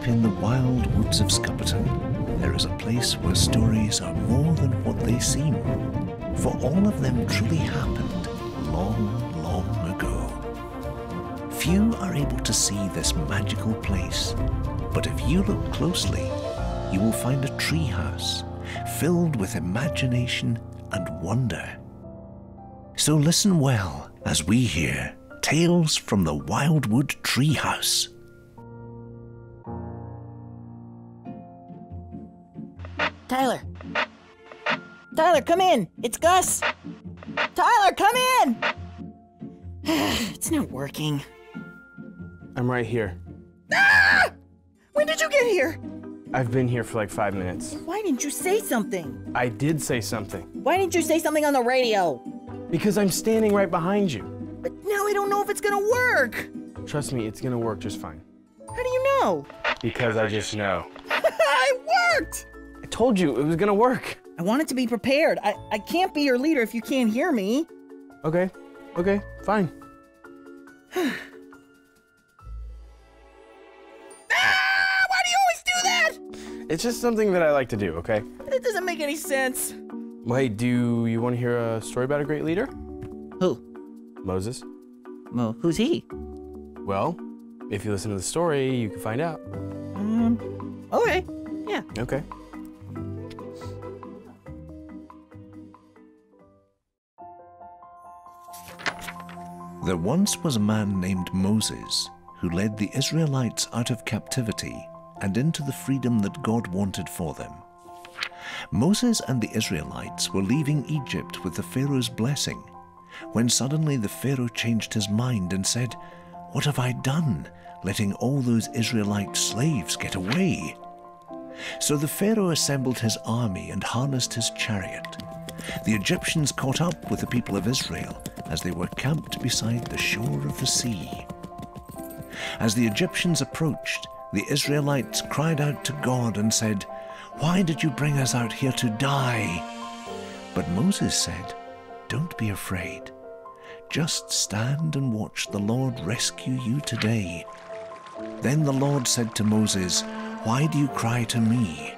Deep in the wild woods of Skuppeton, there is a place where stories are more than what they seem, for all of them truly happened long, long ago. Few are able to see this magical place, but if you look closely, you will find a treehouse filled with imagination and wonder. So listen well as we hear Tales from the Wildwood Treehouse. Tyler! Tyler, come in! It's Gus! Tyler, come in! It's not working. I'm right here. Ah! When did you get here? I've been here for like 5 minutes. Why didn't you say something? I did say something. Why didn't you say something on the radio? Because I'm standing right behind you. But now I don't know if it's gonna work. Trust me, it's gonna work just fine. How do you know? Because I just know. It worked! I told you it was gonna work. I wanted to be prepared. I can't be your leader if you can't hear me. Okay, fine. Why do you always do that? It's just something that I like to do, okay? It doesn't make any sense. Wait, do you want to hear a story about a great leader? Who? Moses. Well, who's he? Well, if you listen to the story, you can find out. Okay. Yeah. Okay. There once was a man named Moses who led the Israelites out of captivity and into the freedom that God wanted for them. Moses and the Israelites were leaving Egypt with the Pharaoh's blessing, when suddenly the Pharaoh changed his mind and said, "What have I done, letting all those Israelite slaves get away?" So the Pharaoh assembled his army and harnessed his chariot. The Egyptians caught up with the people of Israel as they were camped beside the shore of the sea. As the Egyptians approached, the Israelites cried out to God and said, "Why did you bring us out here to die?" But Moses said, "Don't be afraid. Just stand and watch the Lord rescue you today." Then the Lord said to Moses, "Why do you cry to me?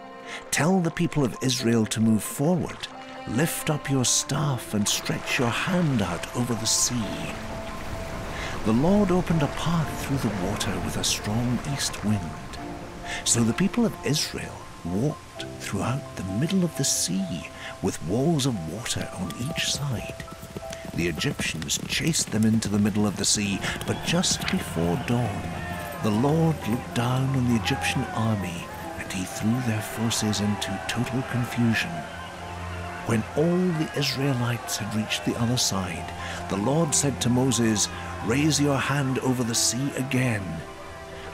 Tell the people of Israel to move forward. Lift up your staff and stretch your hand out over the sea." The Lord opened a path through the water with a strong east wind. So the people of Israel walked throughout the middle of the sea with walls of water on each side. The Egyptians chased them into the middle of the sea, but just before dawn, the Lord looked down on the Egyptian army and he threw their forces into total confusion. When all the Israelites had reached the other side, the Lord said to Moses, "Raise your hand over the sea again."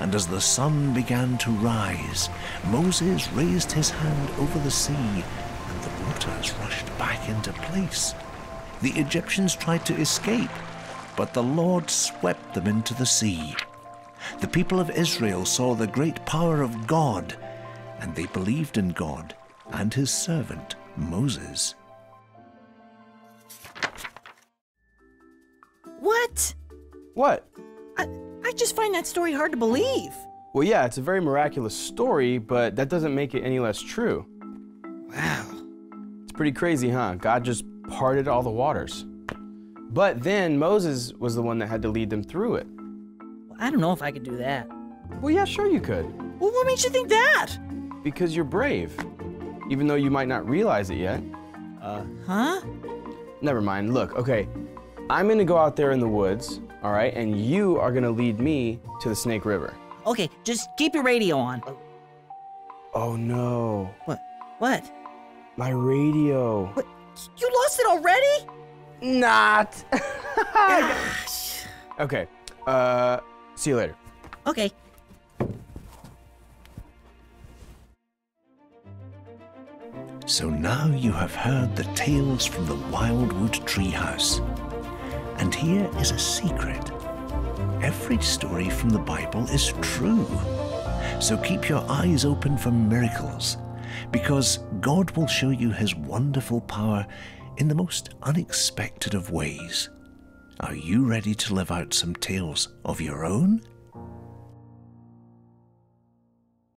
And as the sun began to rise, Moses raised his hand over the sea, and the waters rushed back into place. The Egyptians tried to escape, but the Lord swept them into the sea. The people of Israel saw the great power of God, and they believed in God and his servant Moses. What? What? I just find that story hard to believe. Well, yeah, it's a very miraculous story, but that doesn't make it any less true. Wow. It's pretty crazy, huh? God just parted all the waters. But then Moses was the one that had to lead them through it. Well, I don't know if I could do that. Well, yeah, sure you could. Well, what makes you think that? Because you're brave, even though you might not realize it yet. Huh? Never mind. Look, okay, I'm gonna go out there in the woods, all right, and you are gonna lead me to the Snake River. Okay, just keep your radio on. Oh no. What? My radio. What? You lost it already? Not. Gosh. Okay, see you later. Okay. So now you have heard the tales from the Wildwood Treehouse. And here is a secret. Every story from the Bible is true. So keep your eyes open for miracles, because God will show you his wonderful power in the most unexpected of ways. Are you ready to live out some tales of your own?